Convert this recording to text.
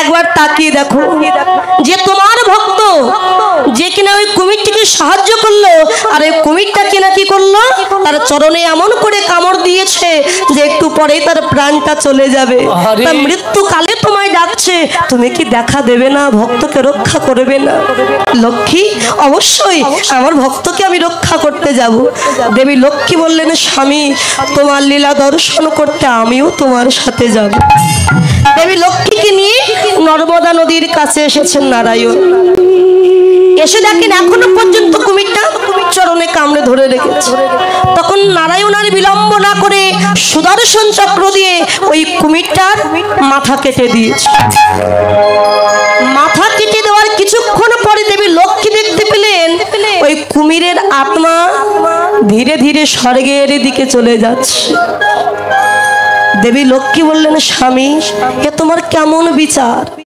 একবার তাকিয়ে দেখো যে তোমার ভক্ত যে কিনা ওই কুমিরটিকে সাহায্য করলো, আর ওই কুমিরটা কিনা কি করলো, তার চরণে এমন করে কামড় দিয়েছে যে একটু পরেই তার প্রাণটা চলে যাবে। তার মৃত্যুকালে তোমায় ডাকছে, তুমি কি দেখা দেবে না? ভক্তকে রক্ষা করবে না? লক্ষ্মী, অবশ্যই আমার ভক্তকে আমি রক্ষা করতে যাব। দেবী লক্ষ্মী বললেন, স্বামী তোমার লীলা দর্শন করতে আমিও তোমার সাথে যাব। দেবী লক্ষ্মীকে নিয়ে নর্মদা নদীর কাছে এসেছেন নারায়ণ। এসে দেখেন এখনো পর্যন্ত কুমিরটা চরণে কামড়ে ধরে রেখেছে। তখন নারায়ণ আর বিলম্ব না করে সুদর্শন চক্র দিয়ে ওই কুমিরটার মাথা কেটে দিয়েছে। মাথা কেটে দেওয়ার কিছুক্ষণ পরে দেবী লক্ষ্মী দেখতে পেলেন ওই কুমিরের আত্মা ধীরে ধীরে স্বর্গের দিকে চলে যাচ্ছে। দেবী লক্ষ্মী বললেন, স্বামী এ তোমার কেমন বিচার?